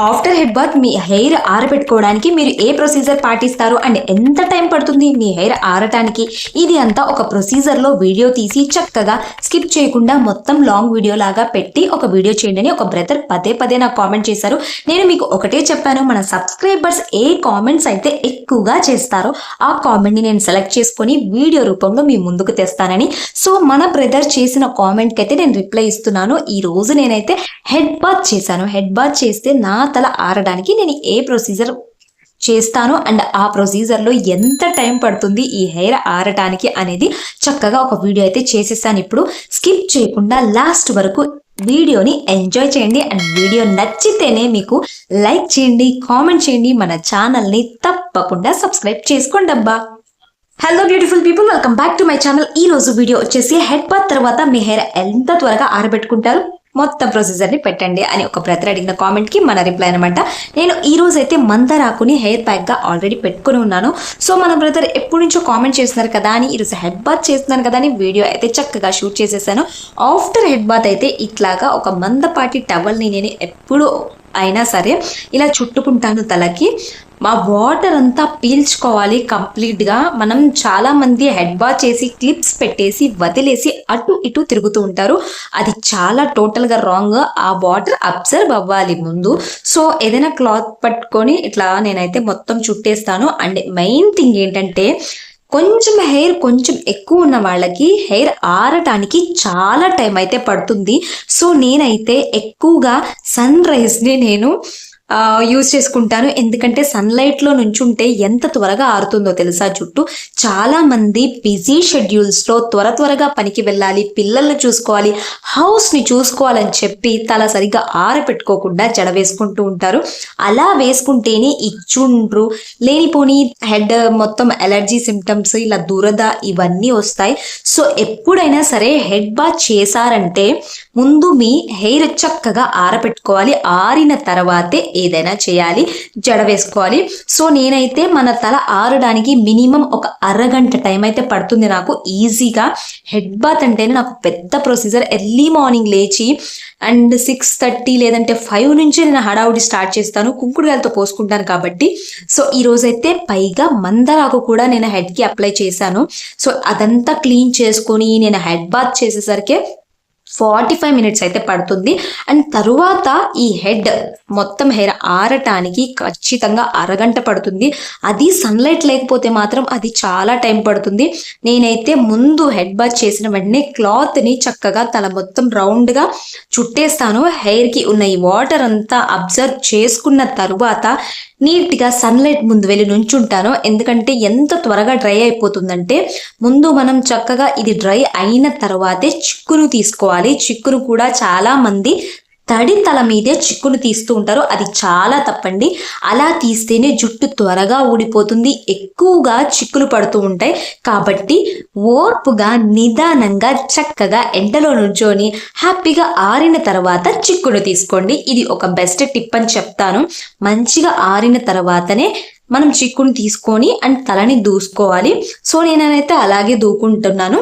After head bath మీ hair ఆరబెట్టుకోవడానికి మీరు ఏ procedure పాటిస్తారు and ఎంత టైం పడుతుంది మీ హెయిర్ ఆరటానికి? ఇది అంతా ఒక ప్రొసీజర్లో వీడియో తీసి చక్కగా స్కిప్ చేయకుండా మొత్తం లాంగ్ వీడియో లాగా పెట్టి ఒక వీడియో చేయండి అని ఒక బ్రదర్ పదే పదే నాకు కామెంట్ చేశారు. నేను మీకు ఒకటే చెప్పాను, మన సబ్స్క్రైబర్స్ ఏ కామెంట్స్ అయితే ఎక్కువగా చేస్తారో ఆ కామెంట్ని నేను సెలెక్ట్ చేసుకొని వీడియో రూపంలో మీ ముందుకు తెస్తానని. సో మన బ్రదర్ చేసిన కామెంట్కి అయితే నేను రిప్లై ఇస్తున్నాను. ఈ రోజు నేనైతే హెడ్ బాత్ చేశాను. హెడ్ బాత్ చేస్తే నా తల ఆరడానికి నేను ఏ ప్రొసీజర్ చేస్తాను అండ్ ఆ ప్రొసీజర్లో ఎంత టైం పడుతుంది ఈ హెయిర్ ఆరటానికి అనేది చక్కగా ఒక వీడియో అయితే చేసేసాను. ఇప్పుడు స్కిప్ చేయకుండా లాస్ట్ వరకు వీడియోని ఎంజాయ్ చేయండి అండ్ వీడియో నచ్చితేనే మీకు లైక్ చేయండి, కామెంట్ చేయండి, మన ఛానల్ని తప్పకుండా సబ్స్క్రైబ్ చేసుకోండి అబ్బా. Hello beautiful people, welcome back to my channel. ఈ రోజు వీడియో వచ్చేసి హెడ్ బాత్ తర్వాత మీ హెయిర్ ఎంత త్వరగా ఆరబెట్టుకుంటారు మొత్తం ప్రొసీజర్ని పెట్టండి అని ఒక బ్రదర్ అడిగిన కామెంట్కి మన రిప్లై అనమాట. నేను ఈ రోజు అయితే మందారాకుని హెయిర్ ప్యాక్గా ఆల్రెడీ పెట్టుకుని ఉన్నాను. సో మన బ్రదర్ ఎప్పటి నుంచో కామెంట్ చేస్తున్నారు కదా అని ఈరోజు హెడ్ బాత్ చేస్తున్నాను కదా అని వీడియో అయితే చక్కగా షూట్ చేసేసాను. ఆఫ్టర్ హెడ్ బాత్ అయితే ఇట్లాగా ఒక మందపాటి టవల్ని నేను ఎప్పుడు అయినా సరే ఇలా చుట్టుకుంటాను తలకి. మా వాటర్ అంతా పీల్చుకోవాలి కంప్లీట్గా. మనం చాలామంది హెడ్ బాత్ చేసి క్లిప్స్ పెట్టేసి వదిలేసి అటు ఇటు తిరుగుతూ ఉంటారు. అది చాలా టోటల్గా రాంగ్. ఆ వాటర్ అబ్జర్వ్ అవ్వాలి ముందు. సో ఏదైనా క్లాత్ పట్టుకొని ఇట్లా నేనైతే మొత్తం చుట్టేస్తాను. అండ్ మెయిన్ థింగ్ ఏంటంటే కొంచెం హెయిర్ కొంచెం ఎక్కువ ఉన్న వాళ్ళకి హెయిర్ ఆరటానికి చాలా టైం అయితే పడుతుంది. సో నేనైతే ఎక్కువగా సన్ రైజ్ని నేను యూజ్ చేసుకుంటాను. ఎందుకంటే సన్లైట్లో నుంచుంటే ఎంత త్వరగా ఆరుతుందో తెలుసా జుట్టు. చాలామంది బిజీ షెడ్యూల్స్లో త్వరగా పనికి వెళ్ళాలి, పిల్లల్ని చూసుకోవాలి, హౌస్ని చూసుకోవాలని చెప్పి తల సరిగ్గా ఆరపెట్టుకోకుండా జడ వేసుకుంటూ ఉంటారు. అలా వేసుకుంటేనే ఈ చుండ్రు, లేనిపోని హెడ్ మొత్తం ఎలర్జీ సిమ్టమ్స్, ఇలా దురద ఇవన్నీ వస్తాయి. సో ఎప్పుడైనా సరే హెడ్ బాత్ చేశారంటే ముందు మీ హెయిర్ చక్కగా ఆరపెట్టుకోవాలి. ఆరిన తర్వాతే ఏదైనా చేయాలి, జడ వేసుకోవాలి. సో నేనైతే మన తల ఆరడానికి మినిమం ఒక అరగంట టైం అయితే పడుతుంది నాకు ఈజీగా. హెడ్ బాత్ అంటేనే నాకు పెద్ద ప్రొసీజర్. ఎర్లీ మార్నింగ్ లేచి అండ్ 6:30 లేదంటే 5 నుంచి నేను హడావుడి స్టార్ట్ చేస్తాను. కుంకుడుగాయలతో పోసుకుంటాను కాబట్టి. సో ఈ రోజైతే పైగా మందారాకు కూడా నేను హెడ్కి అప్లై చేశాను. సో అదంతా క్లీన్ చేసుకొని నేను హెడ్ బాత్ చేసేసరికి 45 మినిట్స్ అయితే పడుతుంది. అండ్ తరువాత ఈ హెడ్ మొత్తం హెయిర్ ఆరటానికి ఖచ్చితంగా అరగంట పడుతుంది. అది సన్లైట్ లేకపోతే మాత్రం అది చాలా టైం పడుతుంది. నేనైతే ముందు హెడ్ బాత్ చేసిన వెంటనే క్లాత్ని చక్కగా తల మొత్తం రౌండ్గా చుట్టేస్తాను. హెయిర్కి ఉన్న ఈ వాటర్ అంతా అబ్జర్వ్ చేసుకున్న తరువాత నీట్గా సన్లైట్ ముందు వెళ్ళి నుంచుంటాను. ఎందుకంటే ఎంత త్వరగా డ్రై అయిపోతుందంటే ముందు మనం చక్కగా ఇది డ్రై అయిన తర్వాతే చిక్కును తీసుకోవాలి. చిక్కును కూడా చాలా మంది తడి తల మీదే చిక్కును తీస్తూ ఉంటారు. అది చాలా తప్పండి. అలా తీస్తేనే జుట్టు త్వరగా ఊడిపోతుంది, ఎక్కువగా చిక్కులు పడుతూ ఉంటాయి. కాబట్టి ఓర్పుగా నిదానంగా చక్కగా ఎండలో నుంచొని హ్యాపీగా ఆరిన తర్వాత చిక్కును తీసుకోండి. ఇది ఒక బెస్ట్ టిప్ అని చెప్తాను. మంచిగా ఆరిన తర్వాతనే మనం చిక్కుని తీసుకొని అండ్ తలని దూసుకోవాలి. సో నేనైతే అలాగే దూకుంటున్నాను.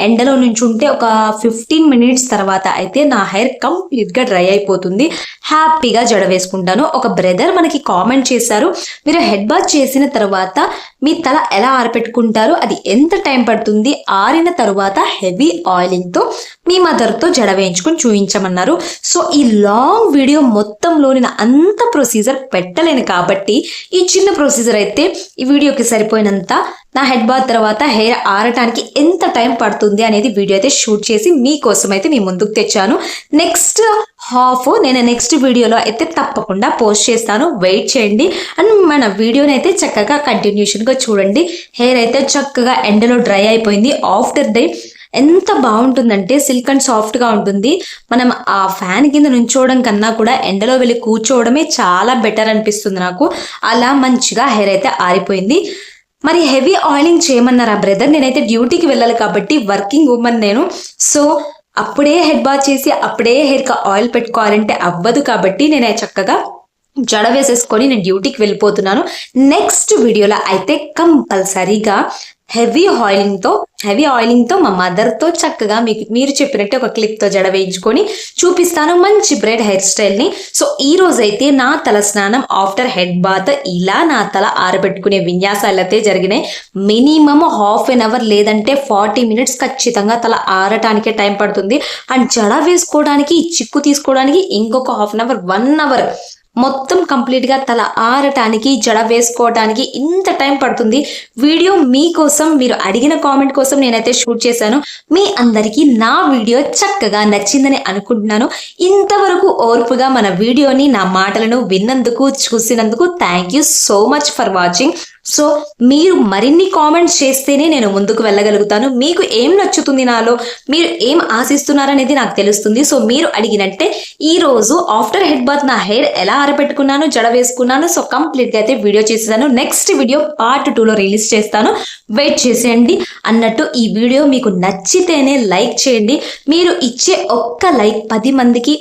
ఎండలో నుంచి ఉంటే ఒక 15 మినిట్స్ తర్వాత అయితే నా హెయిర్ కంప్లీట్గా డ్రై అయిపోతుంది. హ్యాపీగా జడ వేసుకుంటాను. ఒక బ్రదర్ మనకి కామెంట్ చేశారు, మీరు హెడ్ బాత్ చేసిన తర్వాత మీ తల ఎలా ఆరపెట్టుకుంటారు, అది ఎంత టైం పడుతుంది, ఆరిన తర్వాత హెవీ ఆయిలింగ్తో మీ మదర్తో జడ వేయించుకొని చూపించమన్నారు. సో ఈ లాంగ్ వీడియో మొత్తంలో నేను అంత ప్రొసీజర్ పెట్టలేను కాబట్టి ఈ చిన్న ప్రొసీజర్ అయితే ఈ వీడియోకి సరిపోయినంత నా హెడ్ బాత్ తర్వాత హెయిర్ ఆరటానికి ఎంత టైం పడుతుంది అనేది వీడియో అయితే షూట్ చేసి మీకోసం అయితే మీ ముందుకు తెచ్చాను. నెక్స్ట్ హాఫ్ నేను నెక్స్ట్ వీడియోలో అయితే తప్పకుండా పోస్ట్ చేస్తాను. వెయిట్ చేయండి అండ్ మన వీడియోని అయితే చక్కగా కంటిన్యూషన్గా చూడండి. హెయిర్ అయితే చక్కగా ఎండలో డ్రై అయిపోయింది. ఆఫ్టర్ డే ఎంత బాగుంటుందంటే సిల్క్ అండ్ సాఫ్ట్గా ఉంటుంది. మనం ఆ ఫ్యాన్ కింద నుంచోవడం కన్నా కూడా ఎండలో వెళ్ళి కూర్చోవడమే చాలా బెటర్ అనిపిస్తుంది నాకు. అలా మంచిగా హెయిర్ అయితే ఆరిపోయింది. మరి హెవీ ఆయిలింగ్ చేయమన్నారు ఆ బ్రదర్. నేనైతే డ్యూటీకి వెళ్ళాలి కాబట్టి వర్కింగ్ ఉమెన్ నేను. సో అప్పుడే హెడ్ బాత్ చేసి అప్పుడే హెయిర్కి ఆయిల్ పెట్టుకోవాలంటే అవ్వదు. కాబట్టి నేను చక్కగా జడ వేసేసుకొని నేను డ్యూటీకి వెళ్ళిపోతున్నాను. నెక్స్ట్ వీడియోలో అయితే కంపల్సరీగా హెవీ ఆయిలింగ్తో మా మదర్తో చక్కగా మీరు చెప్పినట్టు ఒక క్లిప్తో జడ వేయించుకొని చూపిస్తాను మంచి బ్రైడ్ హెయిర్ స్టైల్ని. సో ఈ రోజైతే నా తల స్నానం ఆఫ్టర్ హెడ్ బాత్ ఇలా నా తల ఆరబెట్టుకునే విన్యాసాలు అయితే జరిగినాయి. మినిమమ్ హాఫ్ అన్ అవర్ లేదంటే 40 మినిట్స్ ఖచ్చితంగా తల ఆరటానికే టైం పడుతుంది. అండ్ జడ వేసుకోవడానికి చిక్కు తీసుకోవడానికి ఇంకొక హాఫ్ అన్ అవర్ 1 అవర్ మొత్తం కంప్లీట్గా తల ఆరటానికి జడ వేసుకోవడానికి ఇంత టైం పడుతుంది. వీడియో మీకోసం మీరు అడిగిన కామెంట్ కోసం నేనైతే షూట్ చేశాను. మీ అందరికీ నా వీడియో చక్కగా నచ్చిందని అనుకుంటున్నాను. ఇంతవరకు ఓర్పుగా మన వీడియోని నా మాటలను విన్నందుకు చూసినందుకు thank you so much for watching. So మీరు మరిన్ని కామెంట్స్ చేస్తేనే నేను ముందుకు వెళ్ళగలుగుతాను. మీకు ఏం నచ్చుతుంది నాలో, మీరు ఏం ఆశిస్తున్నారనేది నాకు తెలుస్తుంది. సో మీరు అడిగినట్టే ఈరోజు ఆఫ్టర్ హెడ్ బాత్ నా హెయిర్ ఎలా ఆరబెట్టుకున్నాను, జడ వేసుకున్నాను. సో కంప్లీట్గా అయితే వీడియో చేసేసాను. నెక్స్ట్ వీడియో పార్ట్ 2లో రిలీజ్ చేస్తాను, వెయిట్ చేసేయండి. అన్నట్టు ఈ వీడియో మీకు నచ్చితేనే లైక్ చేయండి. మీరు ఇచ్చే ఒక్క లైక్ 10 మందికి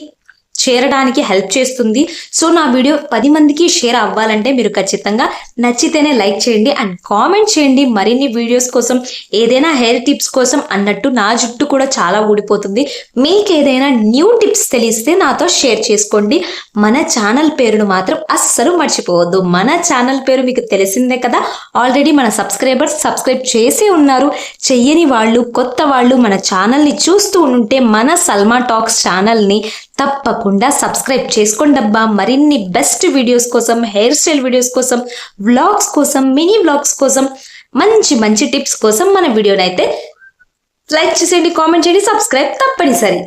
చేరడానికి హెల్ప్ చేస్తుంది. సో నా వీడియో 10 మందికి షేర్ అవ్వాలంటే మీరు ఖచ్చితంగా నచ్చితేనే లైక్ చేయండి అండ్ కామెంట్ చేయండి మరిన్ని వీడియోస్ కోసం, ఏదైనా హెయిర్ టిప్స్ కోసం. అన్నట్టు నా జుట్టు కూడా చాలా ఊడిపోతుంది. మీకు ఏదైనా న్యూ టిప్స్ తెలిస్తే నాతో షేర్ చేసుకోండి. మన ఛానల్ పేరును మాత్రం అస్సలు మర్చిపోవద్దు. మన ఛానల్ పేరు మీకు తెలిసిందే కదా, ఆల్రెడీ మన సబ్స్క్రైబ్ చేసి ఉన్నారు. చెయ్యని వాళ్ళు, కొత్త వాళ్ళు మన ఛానల్ని చూస్తూ ఉంటే మన సల్మా టాక్స్ ఛానల్ని తప్పకుండా సబ్స్క్రైబ్ చేసుకోండి అబ్బా. మరిన్ని బెస్ట్ వీడియోస్ కోసం, హెయిర్ స్టైల్ వీడియోస్ కోసం, వ్లాగ్స్ కోసం, మినీ వ్లాగ్స్ కోసం, మంచి మంచి టిప్స్ కోసం మన వీడియోని అయితే లైక్ చేసేయండి, కామెంట్ చేయండి, సబ్స్క్రైబ్ తప్పనిసరి.